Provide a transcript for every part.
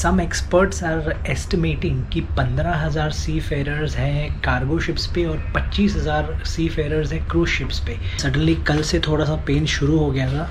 Some experts are estimating कि 15,000 सी फेयरर्स हैं cargo ships पे और 25,000 सी फेयरर्स हैं क्रूज शिप्स पे। सडनली कल से थोड़ा सा पेन शुरू हो गया था।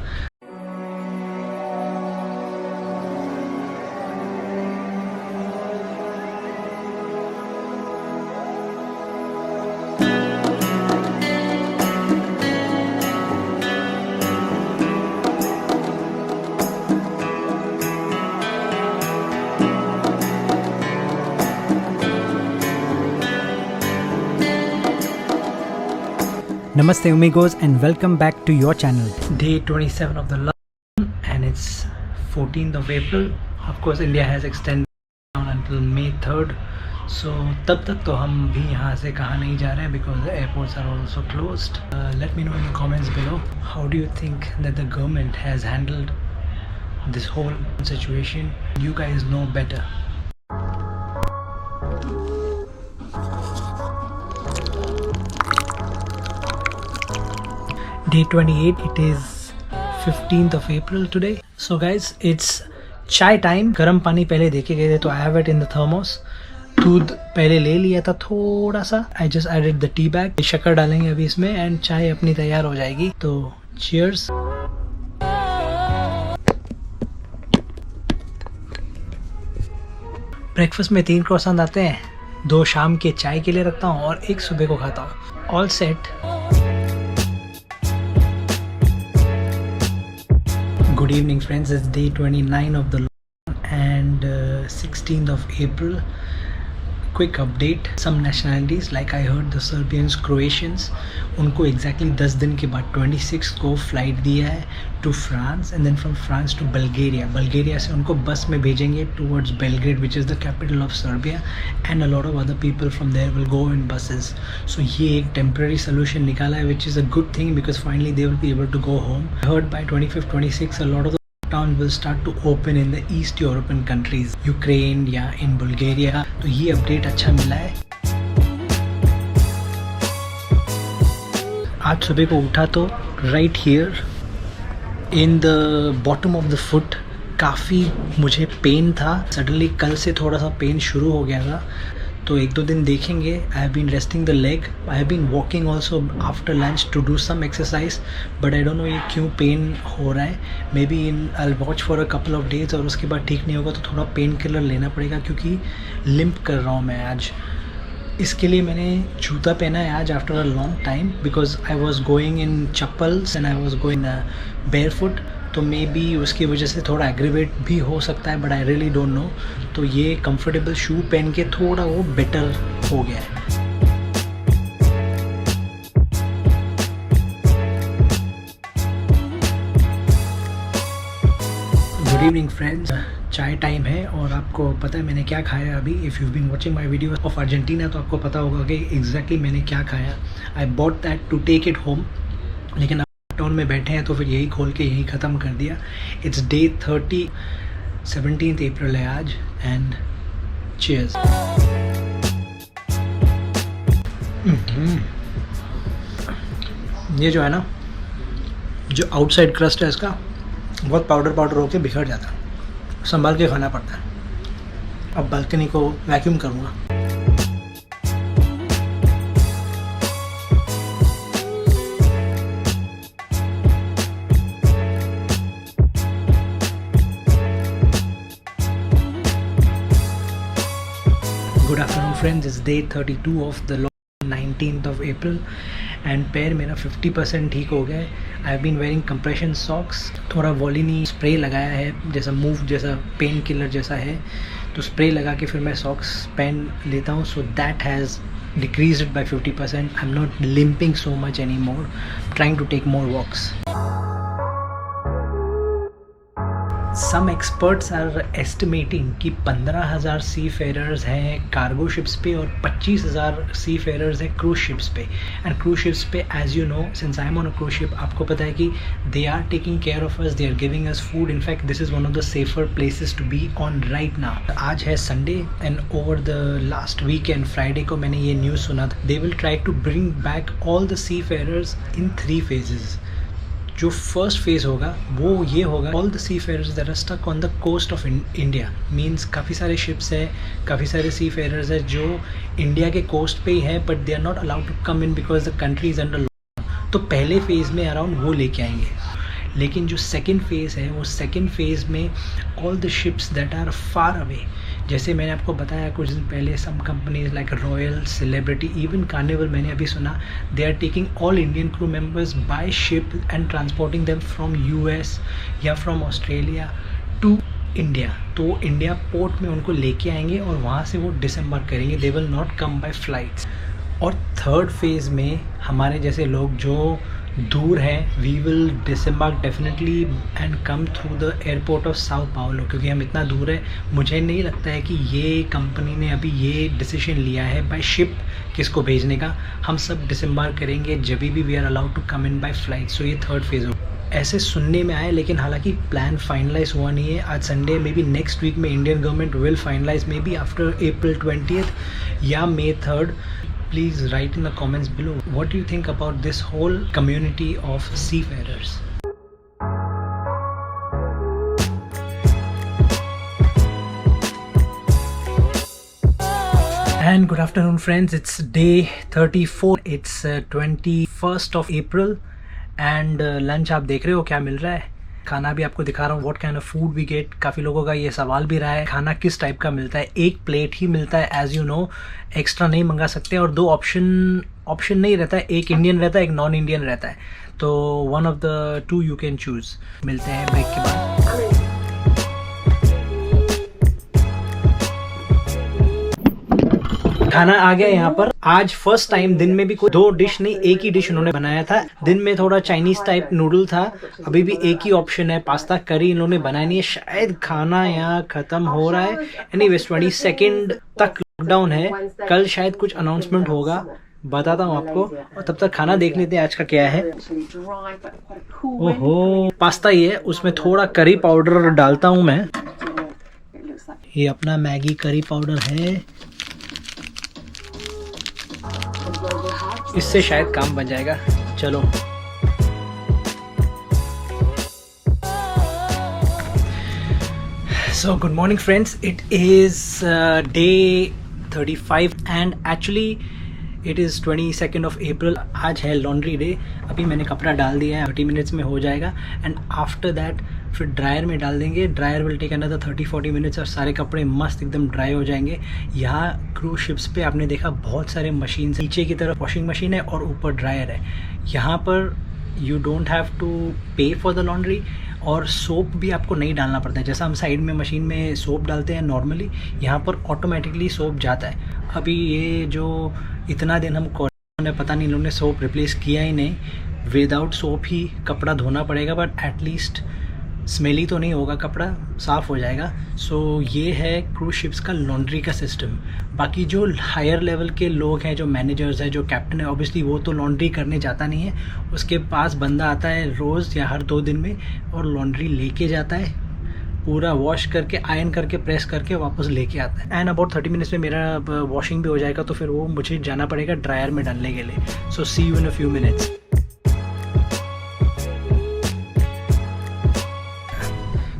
Namaste amigos and welcome back to your channel. Day 27 of the lockdown and it's 14th of April. Of course India has extended down until May 3rd. So तब तक तो हम भी यहाँ से कहाँ नहीं जा रहे हैं because the airports are also closed. Let me know in the comments below, how do you think that the government has handled this whole situation? You guys know better. Day 28, it is 15th of April today. So guys, it's chai time. गर्म पानी पहले देके गए थे तो I have it in the thermos. दूध पहले ले लिया था थोड़ा सा. I just added the tea bag. शक्कर डालेंगे अभी इसमें and चाय अपनी तैयार हो जाएगी. तो cheers. ब्रेकफास्ट में 3 क्रॉसान आते हैं. 2 शाम के चाय के लिए रखता हूँ और 1 सुबह को खाता हूँ. All set. Good evening friends, it's day 29 of the lockdown and 16th of April. Quick update, some nationalities like I heard the Serbians, Croatians, उनको exactly 10 दिन के बाद 26 को flight दिया है to France and then from France to Bulgaria. Bulgaria से उनको बस में भेजेंगे towards Belgrade which is the capital of Serbia and a lot of other people from there will go in buses. So ये एक temporary solution निकाला है which is a good thing because finally they will be able to go home. I heard by 25th, 26th a lot of the lockdown will start to open in the East European countries, Ukraine या in Bulgaria. तो ये update अच्छा मिला है. आज सुबह को उठा तो right here in the bottom of the foot काफ़ी मुझे पेन था. सडनली कल से थोड़ा सा पेन शुरू हो गया था तो 1-2 दिन देखेंगे. I have been resting the leg. I have been walking also after lunch to do some exercise but I don't know ये क्यों पेन हो रहा है. Maybe in I watch for a couple of days और उसके बाद ठीक नहीं होगा तो थोड़ा पेन किलर लेना पड़ेगा क्योंकि लिम्प कर रहा हूँ मैं आज. इसके लिए मैंने जूता पहना है आज after a long time because I was going in chappals and I was going bear foot. तो मे बी उसकी वजह से थोड़ा एग्रीवेट भी हो सकता है but I really don't know. तो ये कंफर्टेबल शू पहन के थोड़ा वो बेटर हो गया है. गुड इवनिंग फ्रेंड्स, चाय टाइम है और आपको पता है मैंने क्या खाया अभी. If you been watching my video of Argentina तो आपको पता होगा कि एग्जैक्टली मैंने क्या खाया. I bought that to take it home लेकिन टाउन में बैठे हैं तो फिर यही खोल के यही ख़त्म कर दिया. इट्स डे 30, 17th April है आज एंड चीयर्स. ये जो है ना, जो आउटसाइड क्रस्ट है इसका बहुत पाउडर होके बिखर जाता है. संभाल के खाना पड़ता है. अब बालकनी को वैक्यूम करूँगा. Good afternoon friends, it's day 32 of the 19th of April and पैर मेरा 50% ठीक हो गया है. I have been wearing compression socks. थोड़ा वॉलिनी स्प्रे लगाया है जैसा मूव जैसा पेन किलर जैसा है तो स्प्रे लगा के फिर मैं सॉक्स पहन लेता हूँ. So that has decreased it by 50%. I'm not limping so much anymore. Trying to take more walks. Some experts are estimating कि 15,000 सी फेयरर्स हैं कार्गो शिप्स पे और 25,000 सी फेयरर्स हैं क्रूज शिप्स पे. एंड क्रूज शिप्स पे as you know since I am on a cruise ship आपको पता है कि they are taking care of us, they are giving us food. In fact this is one of the safer places to be on right now. आज है Sunday and over the last weekend Friday को मैंने ये news सुना था. They will try to bring back all the seafarers in 3 phases. जो first phase होगा वो ये होगा, all the seafarers that are stuck on the coast of India, means काफ़ी सारे शिप्स हैं, काफ़ी सारे सी फेयरर्स हैं जो इंडिया के कोस्ट पे ही हैं, but they are not allowed to come in because the country is under lockdown. तो पहले फेज़ में अराउंड वो लेके आएंगे, लेकिन जो सेकेंड फेज़ है वो सेकेंड फेज़ में all the ships that are far away, जैसे मैंने आपको बताया कुछ दिन पहले, some companies like Royal, Celebrity, even Carnival मैंने अभी सुना, they are taking all Indian crew members by ship and transporting them from US या फ्रॉम ऑस्ट्रेलिया टू इंडिया। तो इंडिया पोर्ट में उनको लेके आएंगे और वहाँ से वो डिसम्बर करेंगे, they will not come by flights. और थर्ड फेज़ में हमारे जैसे लोग जो दूर हैं, we will disembark definitely and come through the airport of São Paulo, क्योंकि हम इतना दूर है, मुझे नहीं लगता है कि ये कंपनी ने अभी ये डिसीजन लिया है बाय शिप किसको भेजने का। हम सब डिसम्बार्क करेंगे जब भी we are allowed to come in by flight. So ये थर्ड फेज़ हो, ऐसे सुनने में आया, लेकिन हालांकि प्लान फाइनलाइज हुआ नहीं है। आज Sunday, maybe next week में Indian government will finalise, maybe after April 20th या May 3rd। Please write in the comments below what do you think about this whole community of seafarers. And good afternoon friends, it's day 34, it's 21st of April and lunch आप देख रहे हो क्या मिल रहा है। खाना भी आपको दिखा रहा हूँ, what kind of food we get. काफ़ी लोगों का ये सवाल भी रहा है खाना किस टाइप का मिलता है। एक प्लेट ही मिलता है एज यू नो, एक्स्ट्रा नहीं मंगा सकते, और दो ऑप्शन नहीं रहता है, एक इंडियन रहता है एक नॉन इंडियन रहता है, तो one of the two you can choose. मिलते हैं ब्रेक के बाद। खाना आ गया यहाँ पर। आज फर्स्ट टाइम दिन में भी कोई दो डिश नहीं, एक ही डिश उन्होंने बनाया था। दिन में थोड़ा चाइनीज टाइप नूडल था, अभी भी एक ही ऑप्शन है, पास्ता करी इन्होंने बनाया नहीं है। शायद खाना यहाँ खत्म हो रहा है। एनीवेज 22 तक लॉकडाउन है, कल शायद कुछ अनाउंसमेंट होगा, बताता हूँ आपको, और तब तक खाना देख लेते हैं आज का क्या है। ओहो, पास्ता ही है, उसमें थोड़ा करी पाउडर डालता हूँ मैं। ये अपना मैगी करी पाउडर है, इससे शायद काम बन जाएगा। चलो so good morning friends, it is day 35 and actually it is 22 of April। आज है लॉन्ड्री डे। अभी मैंने कपड़ा डाल दिया है, 30 मिनट्स में हो जाएगा, एंड आफ्टर दैट फिर ड्रायर में डाल देंगे। Dryer will take another 30-40 minutes और सारे कपड़े मस्त एकदम ड्राई हो जाएंगे। यहाँ क्रूज शिप्स पे आपने देखा बहुत सारे मशीन, नीचे की तरफ वॉशिंग मशीन है और ऊपर ड्रायर है। यहाँ पर यू डोंट हैव टू पे फॉर द लॉन्ड्री, और सोप भी आपको नहीं डालना पड़ता है। जैसा हम साइड में मशीन में सोप डालते हैं नॉर्मली, यहाँ पर ऑटोमेटिकली सोप जाता है। अभी ये जो इतना दिन हम कोरोना, पता नहीं इन्होंने सोप रिप्लेस किया ही नहीं, विदाउट सोप ही कपड़ा धोना पड़ेगा, बट एटलीस्ट स्मेली तो नहीं होगा, कपड़ा साफ़ हो जाएगा। सो ये है क्रूज शिप्स का लॉन्ड्री का सिस्टम। बाकी जो हायर लेवल के लोग हैं, जो मैनेजर्स हैं, जो कैप्टन है, ऑब्वियसली वो तो लॉन्ड्री करने जाता नहीं है, उसके पास बंदा आता है रोज़ या हर 2 दिन में और लॉन्ड्री लेके जाता है, पूरा वॉश करके आयरन करके प्रेस करके वापस लेके आता है। एंड अबाउट 30 मिनट्स में मेरा वॉशिंग भी हो जाएगा, तो फिर वो मुझे जाना पड़ेगा ड्रायर में डालने के लिए। So see you in a few minutes.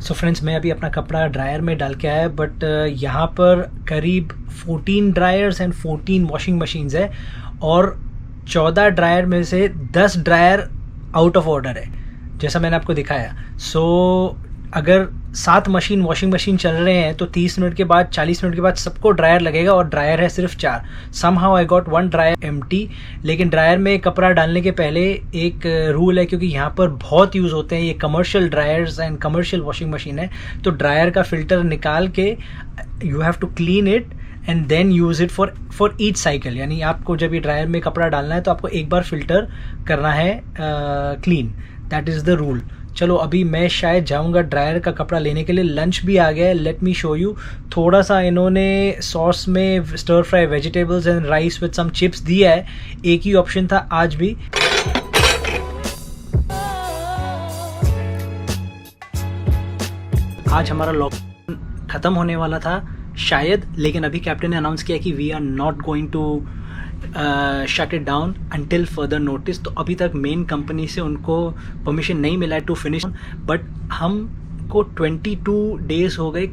So friends, मैं अभी अपना कपड़ा ड्रायर में डाल के आया, बट यहाँ पर करीब 14 ड्रायर्स एंड 14 वॉशिंग मशीन्स है, और 14 ड्रायर में से 10 ड्रायर आउट ऑफ ऑर्डर है, जैसा मैंने आपको दिखाया। सो अगर 7 मशीन वॉशिंग मशीन चल रहे हैं तो 30 मिनट के बाद 40 मिनट के बाद सबको ड्रायर लगेगा, और ड्रायर है सिर्फ 4। Somehow I got 1 dryer empty. लेकिन ड्रायर में कपड़ा डालने के पहले एक रूल है, क्योंकि यहाँ पर बहुत यूज़ होते हैं ये commercial dryers and commercial washing machine है, तो ड्रायर का फिल्टर निकाल के you have to clean it and then use it for each cycle. यानी आपको जब ये ड्रायर में कपड़ा डालना है तो आपको एक बार फिल्टर करना है clean, that is the rule. चलो अभी मैं शायद जाऊंगा ड्रायर का कपड़ा लेने के लिए। लंच भी आ गया है, लेट मी शो यू। थोड़ा सा इन्होंने सॉस में stir fry vegetables and rice with some chips दिया है, एक ही ऑप्शन था आज भी। आज हमारा लॉकडाउन ख़त्म होने वाला था शायद, लेकिन अभी कैप्टन ने अनाउंस किया कि we are not going to shut it down until further notice. तो अभी तक मेन कंपनी से उनको परमिशन नहीं मिला है टू फिनिश, बट हमको 22 डेज हो गए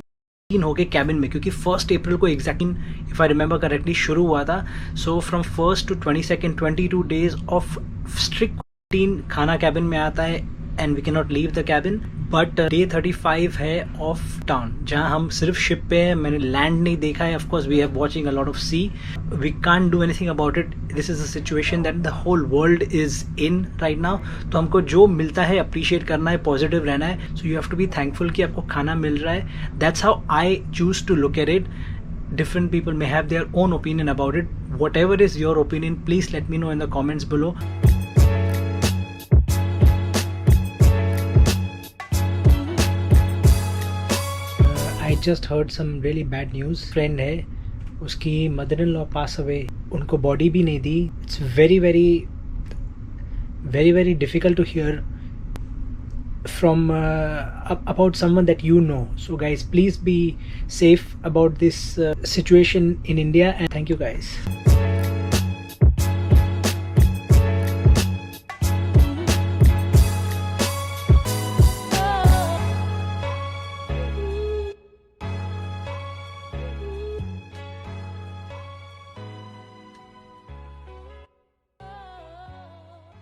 हो गए कैबिन में, क्योंकि 1 अप्रैल को exactly if I remember correctly शुरू हुआ था। So from 1 to 22 22 days of strict quarantine, खाना कैबिन में आता है and we can not leave the cabin. But day 35 है ऑफ टाउन, जहाँ हम सिर्फ शिप पे हैं, मैंने लैंड नहीं देखा है। Of course we have watching a lot of sea, we can't do anything about it. This is a situation that the whole world is in right now. तो हमको जो मिलता है अप्रिशिएट करना है, पॉजिटिव रहना है। So you have to be thankful कि आपको खाना मिल रहा है। That's how I choose to look at it. Different people may have their own opinion about it. Whatever is your opinion, please let me know in the comments below. I just heard some really bad news. Friend है, उसकी mother-in-law pass away. उनको body भी नहीं दी. It's very very difficult to hear from about someone that you know. So guys, please be safe about this situation in India, and thank you guys.